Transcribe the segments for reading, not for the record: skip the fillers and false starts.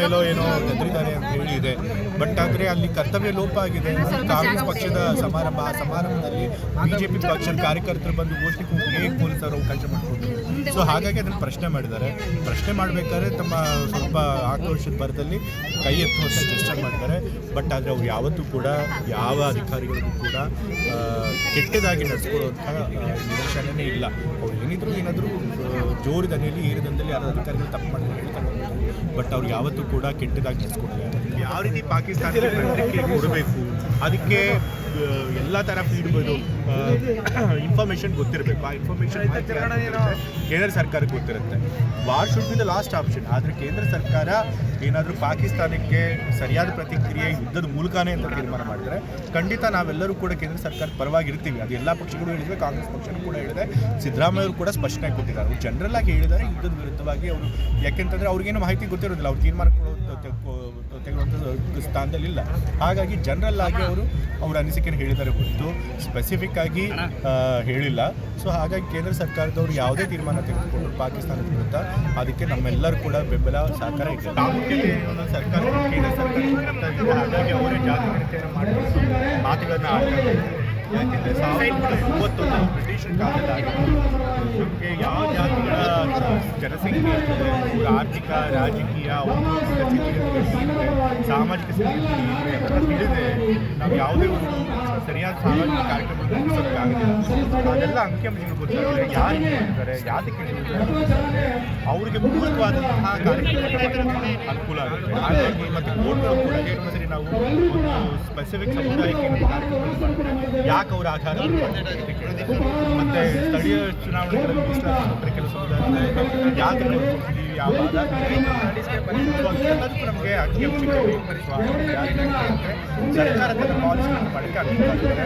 ಮೇಲೋ ಏನೋ ಗದ್ರಿದ್ದಾರೆ ಅಂತ ಹೇಳಿ ಇದೆ. ಬಟ್ ಆದರೆ ಅಲ್ಲಿ ಕರ್ತವ್ಯ ಲೋಪ ಆಗಿದೆ. ಕಾಂಗ್ರೆಸ್ ಪಕ್ಷದ ಸಮಾರಂಭದಲ್ಲಿ ಬಿಜೆಪಿ ಪಕ್ಷದ ಕಾರ್ಯಕರ್ತರು ಬಂದು ಘೋಷಣೆ ಹೇಗೆ ಪೊಲೀಸರು ಅವಕಾಶ ಮಾಡಿಕೊಟ್ರು. ಸೊ ಹಾಗಾಗಿ ಅದನ್ನು ಪ್ರಶ್ನೆ ಮಾಡಿದ್ದಾರೆ. ಪ್ರಶ್ನೆ ಮಾಡಬೇಕಾದ್ರೆ ತಮ್ಮ ಸ್ವಲ್ಪ ಆಕ್ರೋಶದ ಭರದಲ್ಲಿ ಕೈ ಎತ್ತುವಂಥ ಜೆಸ್ಚರ್ ಮಾಡಿದ್ದಾರೆ. ಬಟ್ ಆದರೆ ಅವ್ರು ಯಾವತ್ತೂ ಕೂಡ ಯಾವ ಅಧಿಕಾರಿಗಳಿಗೂ ಕೂಡ ಕೆಟ್ಟದಾಗಿ ನಡೆಸ್ಕೊಳ್ಳುವಂಥ ನಿದರ್ಶನವೇ ಇಲ್ಲ. ಅವ್ರು ಏನಾದರೂ ಜೋರು ದನಿಯಲ್ಲಿ ಏರಿದಂದಲ್ಲಿ ಯಾರು ಅಧಿಕಾರಿಗಳು ತಪ್ಪು ಮಾಡಿ ಹೇಳ್ತಾರೆ. ಬಟ್ ಅವ್ರು ಯಾವತ್ತೂ ಕೂಡ ಕೆಟ್ಟದಾಗಿ ನಡೆಸ್ಕೊಡ್ತಾರೆ. ಯಾವ ರೀತಿ ಪಾಕಿಸ್ತಾನಕ್ಕೆ ಪ್ರತಿಕ್ರಿಯೆ ಕೊಡಬೇಕು, ಅದಕ್ಕೆ ಎಲ್ಲ ಥರ ಫೀಡ್ಬೋದು ಇನ್ಫಾರ್ಮೇಷನ್ ಗೊತ್ತಿರಬೇಕು. ಆ ಇನ್ಫಾರ್ಮೇಷನ್ ಕೇಂದ್ರ ಸರ್ಕಾರಕ್ಕೆ ಗೊತ್ತಿರುತ್ತೆ. War should be the last option. ಆದರೆ ಕೇಂದ್ರ ಸರ್ಕಾರ ಏನಾದರೂ ಪಾಕಿಸ್ತಾನಕ್ಕೆ ಸರಿಯಾದ ಪ್ರತಿಕ್ರಿಯೆ ಯುದ್ಧದ ಮೂಲಕನೇ ಅಂತ ತೀರ್ಮಾನ ಮಾಡಿದರೆ ಖಂಡಿತ ನಾವೆಲ್ಲರೂ ಕೂಡ ಕೇಂದ್ರ ಸರ್ಕಾರದ ಪರವಾಗಿರ್ತೀವಿ. ಅದು ಎಲ್ಲ ಪಕ್ಷಗಳು ಹೇಳಿದರೆ, ಕಾಂಗ್ರೆಸ್ ಪಕ್ಷನೂ ಕೂಡ ಹೇಳಿದೆ, ಸಿದ್ದರಾಮಯ್ಯ ಅವರು ಕೂಡ ಸ್ಪಷ್ಟನೆ ಕೊಟ್ಟಿದ್ದಾರೆ. ಅವರು ಜನರಲ್ ಆಗಿ ಹೇಳಿದ್ದಾರೆ ಯುದ್ಧದ ವಿರುದ್ಧವಾಗಿ ಅವರು. ಯಾಕೆಂತಂದರೆ ಅವ್ರಿಗೇನು ಮಾಹಿತಿ ಗೊತ್ತಿರೋದಿಲ್ಲ, ಅವ್ರು ತೀರ್ಮಾನ ತೆಗೆದುವಂಥ ಸ್ಥಾನದಲ್ಲಿಲ್ಲ. ಹಾಗಾಗಿ ಜನರಲ್ ಆಗಿ ಅವರು ಅವ್ರ ಅನಿಸಿಕೆಯನ್ನು ಹೇಳಿದ್ದಾರೆ ಹೊರತು ಸ್ಪೆಸಿಫಿಕ್ ಆಗಿ ಹೇಳಿಲ್ಲ. ಸೊ ಹಾಗಾಗಿ ಕೇಂದ್ರ ಸರ್ಕಾರದವರು ಯಾವುದೇ ತೀರ್ಮಾನ ತೆಗೆದುಕೊಂಡು ಪಾಕಿಸ್ತಾನದ ವಿರುದ್ಧ ಅದಕ್ಕೆ ನಮ್ಮೆಲ್ಲರೂ ಕೂಡ ಬೆಂಬಲ ಸಹಕಾರ ಇದೆ. ಪ್ರಾಮುಖ್ಯತೆ ಸರ್ಕಾರ ಕೇಂದ್ರ ಸರ್ಕಾರ ಹಾಗಾಗಿ ಅವರೇ ಜಾತಿ ಗಣತಿಯನ್ನು ಮಾಡಿ ಮಾತುಗಳನ್ನು ಆಡ್ತಾರೆ. ಯಾಕೆಂದರೆ 1931 ಬ್ರಿಟಿಷರ ಕಾಲದಲ್ಲಿ ನಮಗೆ ಯಾವ ಜಾತಿಗಳ ಜನಸಂಖ್ಯೆ ಇರ್ತದೆ, ಅವರ ಆರ್ಥಿಕ, ರಾಜಕೀಯ, ಸಾಮಾಜಿಕ ಸ್ಥಿತಿ ತಿಳಿದೆ ನಾವು ಯಾವುದೇ ಒಂದು ಸರಿಯಾದ ಸಾಮಾಜಿಕ ಕಾರ್ಯಕ್ರಮ ರೂಪಿಸೋದಕ್ಕಾಗಲ್ಲ. ಅದೆಲ್ಲ ಅಂಕಿಅಂಶಗಳು ಗೊತ್ತಾದರೆ ಯಾರು ಹೇಳ್ತಾರೆ, ಯಾತಕ್ಕೆ ಹೇಳ್ತಾರೆ, ಅವರಿಗೆ ಪೂರಕವಾದಂತಹ ಕಾರ್ಯಕ್ರಮ ಅನುಕೂಲ ಆಗುತ್ತೆ. ಹಾಗಾಗಿ ಮತ್ತು ಕೋರ್ಟ್ಗಳು ಕೂಡ ಕೆಲವು ಸರಿ ನಾವು ಒಂದು ಸ್ಪೆಸಿಫಿಕ್ ಸಮುದಾಯಕ್ಕೆ ಕಾರ್ಯಕ್ರಮ ಯಾಕೆ ಅವರ ಆಧಾರ ಮತ್ತು ಸ್ಥಳೀಯ ಚುನಾವಣೆಗಳಲ್ಲಿ ಮೀಸಲಾತಿ ಕೆಲವು ಸಮುದಾಯ ಯಾಕೆ ಕೊಡ್ತಿದ್ದೀವಿ, ಯಾವ ಆಧಾರ ನಮಗೆ ಅಂಕಿಅಂಶಗಳು ಸರ್ಕಾರ ತನ್ನ ಪಾಲಿಸಿಗಳನ್ನು ಮಾಡೋಕ್ಕೆ ಅನುಕೂಲ ಆಗುತ್ತೆ.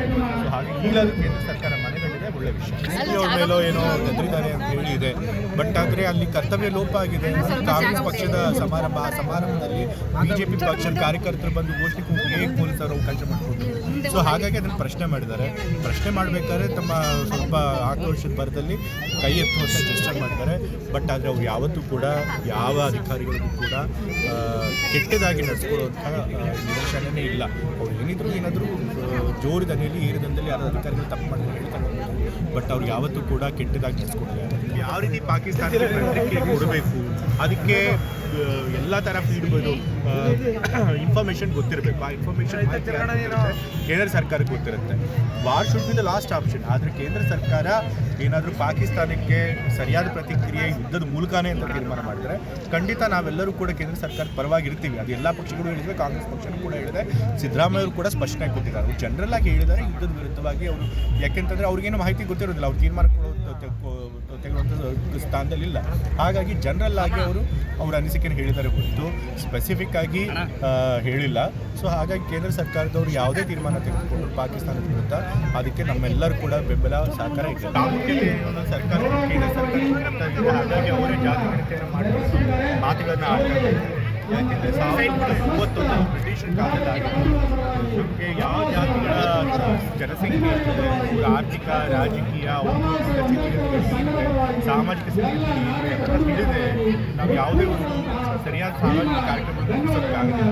ಸೊ ಹಾಗೆ ಈಗಲಾದರೂ ಕೇಂದ್ರ ಸರ್ಕಾರ ಮನೆಗಳಿದೆ, ಒಳ್ಳೆ ವಿಷಯ. ಅವ್ರ ಮೇಲೋ ಏನೋ ಗದ್ರಿದ್ದಾರೆ ಅಂತ ಹೇಳಿ ಇದೆ. ಬಟ್ ಆದರೆ ಅಲ್ಲಿ ಕರ್ತವ್ಯ ಲೋಪ ಆಗಿದೆ. ಕಾಂಗ್ರೆಸ್ ಪಕ್ಷದ ಸಮಾರಂಭದಲ್ಲಿ ಬಿಜೆಪಿ ಪಕ್ಷದ ಕಾರ್ಯಕರ್ತರು ಬಂದು ಘೋಷಣೆ ಹೇಗೆ ಪೊಲೀಸರು ಅವಕಾಶ ಮಾಡಿಕೊಟ್ರು. ಸೊ ಹಾಗಾಗಿ ಅದನ್ನು ಪ್ರಶ್ನೆ ಮಾಡಿದ್ದಾರೆ. ಪ್ರಶ್ನೆ ಮಾಡಬೇಕಾದ್ರೆ ತಮ್ಮ ಸ್ವಲ್ಪ ಆಕ್ರೋಶದ ಭರದಲ್ಲಿ ಕೈ ಎತ್ತುವಂಥ ಜೆಸ್ಚರ್ ಮಾಡಿದ್ದಾರೆ. ಬಟ್ ಆದರೆ ಅವ್ರು ಯಾವತ್ತೂ ಕೂಡ ಯಾವ ಅಧಿಕಾರಿಗಳಿಗೂ ಕೂಡ ಕೆಟ್ಟದಾಗಿ ನಡೆಸ್ಕೊಳ್ಳುವಂಥ ನಿದರ್ಶನವೇ ಇಲ್ಲ. ಅವ್ರು ಏನಾದರೂ ಜೋರು ದನಿಯಲ್ಲಿ ಏರಿದಂದಲ್ಲಿ ಯಾರು ಅಧಿಕಾರಿಗಳು ತಪ್ಪು ಮಾಡಿ ಹೇಳ್ತಾರೆ. ಬಟ್ ಅವ್ರು ಯಾವತ್ತೂ ಕೂಡ ಕೆಟ್ಟದಾಗಿ ನಡೆಸ್ಕೊಡ್ತಾರೆ. ಯಾವ ರೀತಿ ಪಾಕಿಸ್ತಾನಕ್ಕೆ ಪ್ರತಿಕ್ರಿಯೆ ಕೊಡಬೇಕು, ಅದಕ್ಕೆ ಎಲ್ಲ ಥರ ಫೀಡ್ಬೋದು ಇನ್ಫಾರ್ಮೇಷನ್ ಗೊತ್ತಿರಬೇಕು. ಆ ಇನ್ಫಾರ್ಮೇಷನ್ ಕೇಂದ್ರ ಸರ್ಕಾರಕ್ಕೆ ಗೊತ್ತಿರುತ್ತೆ. War should be the last option. ಆದರೆ ಕೇಂದ್ರ ಸರ್ಕಾರ ಏನಾದರೂ ಪಾಕಿಸ್ತಾನಕ್ಕೆ ಸರಿಯಾದ ಪ್ರತಿಕ್ರಿಯೆ ಯುದ್ಧದ ಮೂಲಕನೇ ಅಂತ ತೀರ್ಮಾನ ಮಾಡಿದರೆ ಖಂಡಿತ ನಾವೆಲ್ಲರೂ ಕೂಡ ಕೇಂದ್ರ ಸರ್ಕಾರದ ಪರವಾಗಿರ್ತೀವಿ. ಅದು ಎಲ್ಲ ಪಕ್ಷಗಳು ಹೇಳಿದರೆ, ಕಾಂಗ್ರೆಸ್ ಪಕ್ಷನೂ ಕೂಡ ಹೇಳಿದೆ, ಸಿದ್ದರಾಮಯ್ಯ ಅವರು ಕೂಡ ಸ್ಪಷ್ಟನೆ ಕೊಟ್ಟಿದ್ದಾರೆ. ಅವರು ಜನರಲ್ ಆಗಿ ಹೇಳಿದ್ದಾರೆ ಯುದ್ಧದ ವಿರುದ್ಧವಾಗಿ ಅವರು. ಯಾಕೆಂತಂದರೆ ಅವ್ರಿಗೇನು ಮಾಹಿತಿ ಗೊತ್ತಿರೋದಿಲ್ಲ, ಅವ್ರು ತೀರ್ಮಾನ ತೆಗೆದುವಂಥ ಸ್ಥಾನದಲ್ಲಿಲ್ಲ. ಹಾಗಾಗಿ ಜನರಲ್ ಆಗಿ ಅವರು ಅವರ ಅನಿಸಿಕೆಯನ್ನು ಹೇಳಿದ್ದಾರೆ ಹೊರತು ಸ್ಪೆಸಿಫಿಕ್ ಆಗಿ ಹೇಳಿಲ್ಲ. ಸೊ ಹಾಗಾಗಿ ಕೇಂದ್ರ ಸರ್ಕಾರದವರು ಯಾವುದೇ ತೀರ್ಮಾನ ತೆಗೆದುಕೊಂಡು ಪಾಕಿಸ್ತಾನದ ವಿರುದ್ಧ ಅದಕ್ಕೆ ನಮ್ಮೆಲ್ಲರೂ ಕೂಡ ಬೆಂಬಲ ಸಹಕಾರ ಇದೆ. ಪ್ರಾಮುಖ್ಯತೆ ಸರ್ಕಾರ ಕೇಂದ್ರ ಸರ್ಕಾರ ಹಾಗಾಗಿ ಅವರೇ ಜಾತಿ ಗಣತಿಯನ್ನು ಮಾಡಿ ಮಾತುಗಳನ್ನು ಆಡ್ತಾರೆ. ಯಾಕೆಂದರೆ 1931 ಬ್ರಿಟಿಷರ ಕಾಲದಲ್ಲಿ ನಮಗೆ ಯಾವ ಜಾತಿಗಳ ಜನಸಂಖ್ಯೆ ಇರ್ತದೆ, ಅವರ ಆರ್ಥಿಕ, ರಾಜಕೀಯ, ಸಾಮಾಜಿಕ ಸ್ಥಿತಿ ತಿಳಿದೆ ನಾವು ಯಾವುದೇ ಒಂದು ಸರಿಯಾದ ಸಾಮಾಜಿಕ ಕಾರ್ಯಕ್ರಮ ರೂಪಿಸೋದಕ್ಕಾಗಲ್ಲ.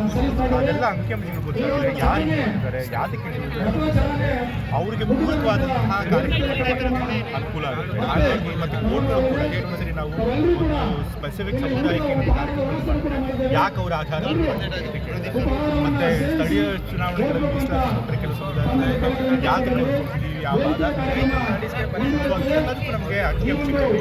ಅದೆಲ್ಲ ಅಂಕಿಅಂಶಗಳು ಗೊತ್ತಾದರೆ ಯಾರು ಹೇಳ್ತಾರೆ, ಯಾತಕ್ಕೆ ಹೇಳ್ತಾರೆ, ಅವರಿಗೆ ಪೂರಕವಾದಂತಹ ಕಾರ್ಯಕ್ರಮ ಅನುಕೂಲ ಆಗುತ್ತೆ. ಹಾಗಾಗಿ ಮತ್ತು ಕೋರ್ಟ್ಗಳು ಕೂಡ ಕೆಲವು ಸರಿ ನಾವು ಒಂದು ಸ್ಪೆಸಿಫಿಕ್ ಸಮುದಾಯಕ್ಕೆ ಕಾರ್ಯಕ್ರಮ ಯಾಕೆ ಅವರ ಆಧಾರ ಮತ್ತು ಸ್ಥಳೀಯ ಚುನಾವಣೆಗಳಲ್ಲಿ ಮೀಸಲಾತಿ ಕೆಲವು ಸಮುದಾಯ ಯಾಕೆ ಕೊಡ್ತಿದ್ದೀವಿ, ಯಾವ ಆಧಾರ ನಮಗೆ ಅಂಕಿಅಂಶಗಳು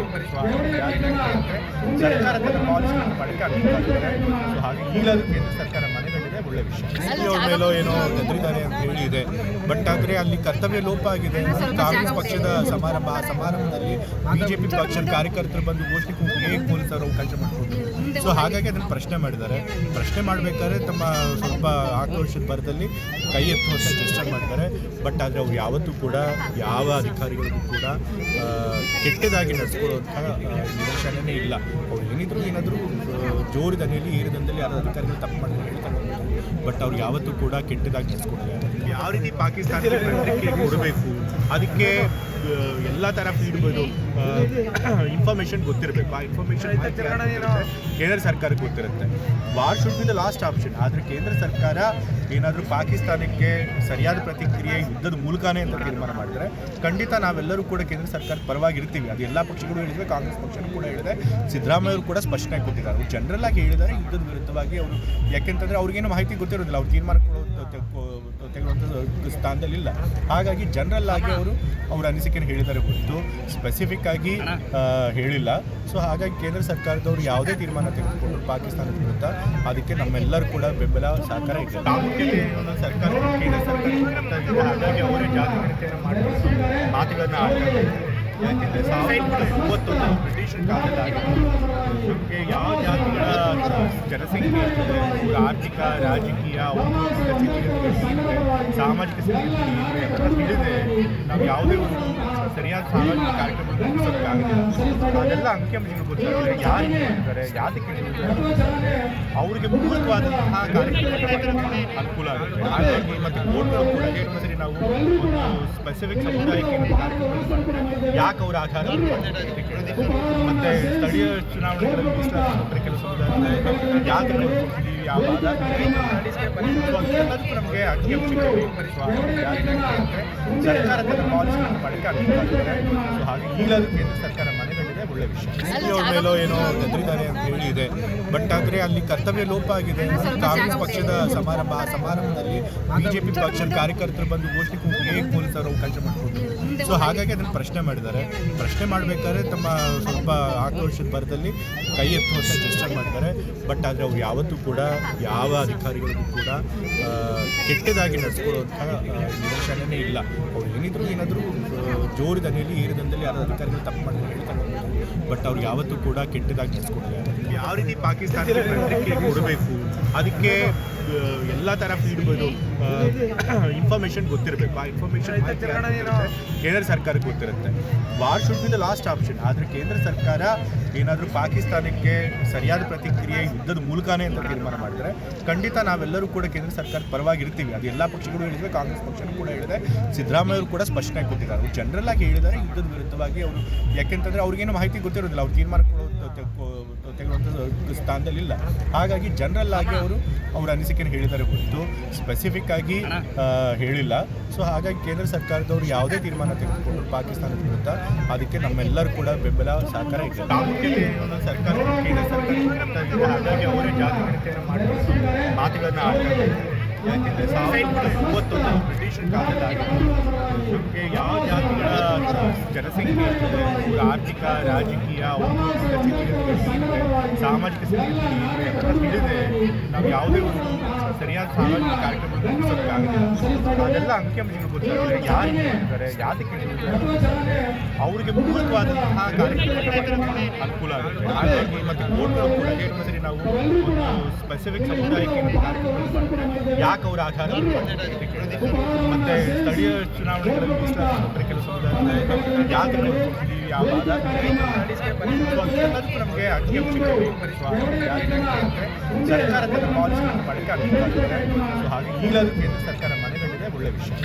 ಸರ್ಕಾರ ತನ್ನ ಪಾಲಿಸಿಗಳನ್ನು ಮಾಡೋಕ್ಕೆ ಅನುಕೂಲ ಆಗುತ್ತೆ. ಸೊ ಹಾಗೆ ಈಗಲಾದರೂ ಕೇಂದ್ರ ಸರ್ಕಾರ ಮನೆಗಳಿದೆ, ಒಳ್ಳೆ ವಿಷಯ. ಅವ್ರ ಮೇಲೋ ಏನೋ ಗದ್ರಿದ್ದಾರೆ ಅಂತ ಹೇಳಿ ಇದೆ. ಬಟ್ ಆದರೆ ಅಲ್ಲಿ ಕರ್ತವ್ಯ ಲೋಪ ಆಗಿದೆ. ಕಾಂಗ್ರೆಸ್ ಪಕ್ಷದ ಸಮಾರಂಭದಲ್ಲಿ ಬಿಜೆಪಿ ಪಕ್ಷದ ಕಾರ್ಯಕರ್ತರು ಬಂದು ಘೋಷಣೆ ಹೇಗೆ ಪೊಲೀಸರು ಅವಕಾಶ ಮಾಡಿಕೊಟ್ರು. ಸೊ ಹಾಗಾಗಿ ಅದನ್ನು ಪ್ರಶ್ನೆ ಮಾಡಿದ್ದಾರೆ. ಪ್ರಶ್ನೆ ಮಾಡಬೇಕಾದ್ರೆ ತಮ್ಮ ಸ್ವಲ್ಪ ಆಕ್ರೋಶದ ಭರದಲ್ಲಿ ಕೈ ಎತ್ತುವಂಥ ಜೆಸ್ಚರ್ ಮಾಡಿದ್ದಾರೆ. ಬಟ್ ಆದರೆ ಅವ್ರು ಯಾವತ್ತೂ ಕೂಡ ಯಾವ ಅಧಿಕಾರಿಗಳಿಗೂ ಕೂಡ ಕೆಟ್ಟದಾಗಿ ನಡೆಸ್ಕೊಳ್ಳುವಂಥ ನಿದರ್ಶನವೇ ಇಲ್ಲ. ಅವ್ರು ಏನಾದರೂ ಜೋರು ದನಿಯಲ್ಲಿ ಏರಿದಂದಲ್ಲಿ ಯಾರು ಅಧಿಕಾರಿಗಳು ತಪ್ಪು ಮಾಡಿ ಹೇಳ್ತಾರೆ. ಬಟ್ ಅವ್ರು ಯಾವತ್ತೂ ಕೂಡ ಕೆಟ್ಟದಾಗಿ ನಡೆಸ್ಕೊಡ್ತಾರೆ. ಯಾವ ರೀತಿ ಪಾಕಿಸ್ತಾನಕ್ಕೆ ಪ್ರತಿಕ್ರಿಯೆ ಕೊಡಬೇಕು, ಅದಕ್ಕೆ ಎಲ್ಲ ಥರ ಫೀಡ್ಬೋದು ಇನ್ಫಾರ್ಮೇಷನ್ ಗೊತ್ತಿರಬೇಕು. ಆ ಇನ್ಫಾರ್ಮೇಷನ್ ಕೇಂದ್ರ ಸರ್ಕಾರಕ್ಕೆ ಗೊತ್ತಿರುತ್ತೆ. War should be the last option. ಆದರೆ ಕೇಂದ್ರ ಸರ್ಕಾರ ಏನಾದರೂ ಪಾಕಿಸ್ತಾನಕ್ಕೆ ಸರಿಯಾದ ಪ್ರತಿಕ್ರಿಯೆ ಯುದ್ಧದ ಮೂಲಕನೇ ಅಂತ ತೀರ್ಮಾನ ಮಾಡಿದ್ರೆ ಖಂಡಿತ ನಾವೆಲ್ಲರೂ ಕೂಡ ಕೇಂದ್ರ ಸರ್ಕಾರದ ಪರವಾಗಿರ್ತೀವಿ. ಅದು ಎಲ್ಲ ಪಕ್ಷಗಳು ಹೇಳಿದ್ರೆ, ಕಾಂಗ್ರೆಸ್ ಪಕ್ಷನೂ ಕೂಡ ಹೇಳಿದೆ, ಸಿದ್ದರಾಮಯ್ಯ ಅವರು ಕೂಡ ಸ್ಪಷ್ಟನೆ ಕೊಟ್ಟಿದ್ದಾರೆ. ಅವರು ಜನರಲ್ ಆಗಿ ಹೇಳಿದ್ದಾರೆ ಯುದ್ಧದ ವಿರುದ್ಧವಾಗಿ ಅವರು, ಯಾಕೆಂತಂದರೆ ಅವ್ರಿಗೇನು ಮಾಹಿತಿ ಗೊತ್ತಿರೋದಿಲ್ಲ, ಅವ್ರು ತೀರ್ಮಾನ ತೆಗೆದುವಂಥ ಸ್ಥಾನದಲ್ಲಿಲ್ಲ. ಹಾಗಾಗಿ ಜನರಲ್ ಆಗಿ ಅವರು ಅವ್ರ ಅನಿಸಿಕೆಯನ್ನು ಹೇಳಿದ್ದಾರೆ ಹೊರತು ಸ್ಪೆಸಿಫಿಕ್ ಆಗಿ ಹೇಳಿಲ್ಲ. ಸೊ ಹಾಗಾಗಿ ಕೇಂದ್ರ ಸರ್ಕಾರದವರು ಯಾವುದೇ ತೀರ್ಮಾನ ತೆಗೆದುಕೊಂಡು ಪಾಕಿಸ್ತಾನದ ವಿರುದ್ಧ ಅದಕ್ಕೆ ನಮ್ಮೆಲ್ಲರೂ ಕೂಡ ಬೆಂಬಲ ಸಹಕಾರ ಇದೆ. ಪ್ರಾಮುಖ್ಯತೆ ಸರ್ಕಾರ ಕೇಂದ್ರ ಸರ್ಕಾರ ಹಾಗಾಗಿ ಅವರೇ ಜಾತಿ ಗಣತಿಯನ್ನು ಮಾಡಿ ಮಾತುಗಳನ್ನ ಆಡ್ತಾರೆ. ಯಾಕೆಂದರೆ 1931 ಬ್ರಿಟಿಷರ ಕಾಲದಲ್ಲಿ ನಮಗೆ ಯಾವ ಜಾತಿಗಳ ಜನಸಂಖ್ಯೆ ಇರ್ತದೆ, ಆರ್ಥಿಕ, ರಾಜಕೀಯ, ಸಾಮಾಜಿಕ ಸ್ಥಿತಿ ಅದನ್ನು ತಿಳಿದೆ ನಾವು ಯಾವುದೇ ಒಂದು ಸರಿಯಾದ ಸಾಮಾಜಿಕ ಕಾರ್ಯಕ್ರಮಗಳು ನಡೆಸೋಕ್ಕಾಗೋದಿಲ್ಲ. ಅದೆಲ್ಲ ಅಂಕಿಅಂಶಗಳು ಗೊತ್ತಾದರೆ ಯಾರು ಹೇಳ್ತಾರೆ, ಯಾತಕ್ಕೆ ಹೇಳ್ತಾರೆ, ಅವರಿಗೆ ಪೂರಕವಾದಂತಹ ಕಾರ್ಯಕ್ರಮ ಅನುಕೂಲ ಆಗುತ್ತೆ. ಹಾಗಾಗಿ ಮತ್ತು ಕೋರ್ಟ್ಗಳು ಕೂಡ ಸರಿ ನಾವು ಒಂದು ಸ್ಪೆಸಿಫಿಕ್ ಸಮುದಾಯಕ್ಕೆ ಕಾರ್ಯಕ್ರಮ ಯಾಕೆ ಅವರ ಆಧಾರ ಮತ್ತು ಸ್ಥಳೀಯ ಚುನಾವಣೆಗಳಲ್ಲಿ ಮೀಸಲಾತಿ ಕೆಲಸ ಯಾಕೆ ಕೊಡ್ತಿದ್ದೀವಿ, ಯಾವ ಆಧಾರ ಎಲ್ಲದಕ್ಕೂ ನಮಗೆ ಅಂಕಿಅಂಶಗಳು ಸರ್ಕಾರದ ಪಾಲಿಸಿಗಳನ್ನು ಬಳಕೆ ಅನುಕೂಲ. ಸೊ ಹಾಗೆ ಈಗಲೂ ಕೇಂದ್ರ ಸರ್ಕಾರ ಮನೆಗಟ್ಟಿದೆ, ಒಳ್ಳೆ ವಿಷಯ. ಅವ್ರ ಮೇಲೋ ಏನೋ ಗದ್ರಿದ್ದಾರೆ ಅಂತ ಹೇಳಿ ಇದೆ. ಬಟ್ ಆದರೆ ಅಲ್ಲಿ ಕರ್ತವ್ಯ ಲೋಪ ಆಗಿದೆ. ಕಾಂಗ್ರೆಸ್ ಪಕ್ಷದ ಸಮಾರಂಭದಲ್ಲಿ ಬಿಜೆಪಿ ಪಕ್ಷದ ಕಾರ್ಯಕರ್ತರು ಬಂದು ಘೋಷಣೆ ಕೂಗಿ ಹೇಗೆ ಪೊಲೀಸರು ಅವಕಾಶ ಮಾಡಿಕೊಂಡು, ಸೊ ಹಾಗಾಗಿ ಅದನ್ನು ಪ್ರಶ್ನೆ ಮಾಡಿದ್ದಾರೆ. ಪ್ರಶ್ನೆ ಮಾಡಬೇಕಾದ್ರೆ ತಮ್ಮ ಸ್ವಲ್ಪ ಆಕ್ರೋಶದ ಭರದಲ್ಲಿ ಕೈ ಎತ್ತುವಂಥ ಚೆಸ್ಟರ್ ಮಾಡ್ತಾರೆ. ಬಟ್ ಆದರೆ ಅವ್ರು ಯಾವತ್ತೂ ಕೂಡ ಯಾವ ಅಧಿಕಾರಿಗಳಿಗೂ ಕೂಡ ಕೆಟ್ಟದಾಗಿ ನಡೆಸ್ಕೊಳ್ಳುವಂಥ ನಿದರ್ಶನವೇ ಇಲ್ಲ. ಅವ್ರು ಏನಾದರೂ ಜೋರು ದನಿಯಲ್ಲಿ ಏರಿದಂದಲ್ಲಿ ಯಾರು ಅಧಿಕಾರಿಗಳು ತಪ್ಪು ಮಾಡಿದ್ರೆ ಹೇಳ್ತಾರೆ, ಬಟ್ ಅವ್ರು ಯಾವತ್ತೂ ಕೂಡ ಕೆಟ್ಟದಾಗಿ ನಡೆಸ್ಕೊಡಲ್ಲ. ಯಾವ ರೀತಿ ಪಾಕಿಸ್ತಾನಕ್ಕೆ ಪ್ರತಿಕ್ರಿಯೆ ಕೊಡಬೇಕು, ಅದಕ್ಕೆ ಎಲ್ಲ ಥರ ಫೀಡ್ಬೋದು ಇನ್ಫಾರ್ಮೇಷನ್ ಗೊತ್ತಿರಬೇಕು. ಆ ಇನ್ಫಾರ್ಮೇಷನ್ ಕೇಂದ್ರ ಸರ್ಕಾರಕ್ಕೆ ಗೊತ್ತಿರುತ್ತೆ. War should be the last option. ಆದರೆ ಕೇಂದ್ರ ಸರ್ಕಾರ ಏನಾದರೂ ಪಾಕಿಸ್ತಾನಕ್ಕೆ ಸರಿಯಾದ ಪ್ರತಿಕ್ರಿಯೆ ಯುದ್ಧದ ಮೂಲಕನೇ ಅಂತ ತೀರ್ಮಾನ ಮಾಡಿದ್ರೆ ಖಂಡಿತ ನಾವೆಲ್ಲರೂ ಕೂಡ ಕೇಂದ್ರ ಸರ್ಕಾರದ ಪರವಾಗಿರ್ತೀವಿ. ಅದು ಎಲ್ಲ ಪಕ್ಷಗಳು ಹೇಳಿದ್ರೆ, ಕಾಂಗ್ರೆಸ್ ಪಕ್ಷನೂ ಕೂಡ ಹೇಳಿದೆ, ಸಿದ್ದರಾಮಯ್ಯ ಅವರು ಕೂಡ ಸ್ಪಷ್ಟನೆ ಕೊಟ್ಟಿದ್ದಾರೆ. ಅವರು ಜನರಲ್ ಆಗಿ ಹೇಳಿದ್ದಾರೆ ಯುದ್ಧದ ವಿರುದ್ಧವಾಗಿ ಅವರು, ಯಾಕೆಂತಂದರೆ ಅವ್ರಿಗೇನು ಮಾಹಿತಿ ಗೊತ್ತಿರೋದಿಲ್ಲ, ಅವ್ರು ತೀರ್ಮಾನ ತೆಗೆದುವಂಥ ಸ್ಥಾನದಲ್ಲಿಲ್ಲ. ಹಾಗಾಗಿ ಜನರಲ್ ಆಗಿ ಅವರು ಅವ್ರ ಅನಿಸಿಕೆಯನ್ನು ಹೇಳಿದ್ದಾರೆ ಹೊರತು ಸ್ಪೆಸಿಫಿಕ್ ಆಗಿ ಹೇಳಿಲ್ಲ. ಸೊ ಹಾಗಾಗಿ ಕೇಂದ್ರ ಸರ್ಕಾರದವರು ಯಾವುದೇ ತೀರ್ಮಾನ ತೆಗೆದುಕೊಂಡು ಪಾಕಿಸ್ತಾನದ ವಿರುದ್ಧ ಅದಕ್ಕೆ ನಮ್ಮೆಲ್ಲರೂ ಕೂಡ ಬೆಂಬಲ ಸಹಕಾರ ಇದೆ. ಪ್ರಾಮುಖ್ಯತೆ ಸರ್ಕಾರ ಕೇಂದ್ರ ಸರ್ಕಾರ ಹಾಗಾಗಿ ಅವರೇ ಜಾತಿ ಗಣತಿಯನ್ನು ಮಾಡಿ ಮಾತುಗಳನ್ನ ಆಡ್ತಾರೆ. ಯಾಕೆಂದರೆ 1931 ಬ್ರಿಟಿಷರ ಕಾಲದಲ್ಲಿ ನಮಗೆ ಯಾವ ಜಾತಿಗಳ ಜನಸಂಖ್ಯೆ ಇರ್ತದೆ, ಆರ್ಥಿಕ, ರಾಜಕೀಯ, ಸಾಮಾಜಿಕ ಸ್ಥಿತಿ ಅದನ್ನು ತಿಳಿದೆ ನಾವು ಯಾವುದೇ ಒಂದು ಸರಿಯಾದ ಸಾಮಾಜಿಕ ಕಾರ್ಯಕ್ರಮಗಳು ನಡೆಸೋಕ್ಕಾಗೋದಿಲ್ಲ. ಅದೆಲ್ಲ ಅಂಕಿಅಂಶಗಳು ಗೊತ್ತಾದರೆ ಯಾರು ಹೇಳ್ತಾರೆ, ಯಾತಕ್ಕೆ ಹೇಳ್ತಾರೆ, ಅವರಿಗೆ ಪೂರಕವಾದಂತಹ ಕಾರ್ಯಕ್ರಮ ಅನುಕೂಲ ಆಗುತ್ತೆ. ಹಾಗಾಗಿ ಮತ್ತು ಕೋರ್ಟ್ಗಳು ಕೂಡ ಸರಿ ನಾವು ಒಂದು ಸ್ಪೆಸಿಫಿಕ್ ಸಮುದಾಯಕ್ಕೆ ಕಾರ್ಯಕ್ರಮ ಯಾಕೆ ಅವರ ಆಧಾರ ಮತ್ತು ಸ್ಥಳೀಯ ಚುನಾವಣೆಗಳಲ್ಲಿ ಮೀಸಲಾತಿ ಕೆಲಸ ಯಾಕೆ ಕೊಡ್ತಿದ್ದೀವಿ, ಯಾವ ಆಧಾರ ಎಲ್ಲದಕ್ಕೂ ನಮಗೆ ಅಂಕಿಅಂಶಗಳು ಸರ್ಕಾರದ ಪಾಲಿಸಿಗಳನ್ನು ಬಳಕೆ ಅನುಕೂಲ. ಸೊ ಹಾಗೆ ಈಗಲೂ ಕೇಂದ್ರ ಸರ್ಕಾರ ಮನೆಗಟ್ಟಿದೆ, ಒಳ್ಳೆ ವಿಷಯ.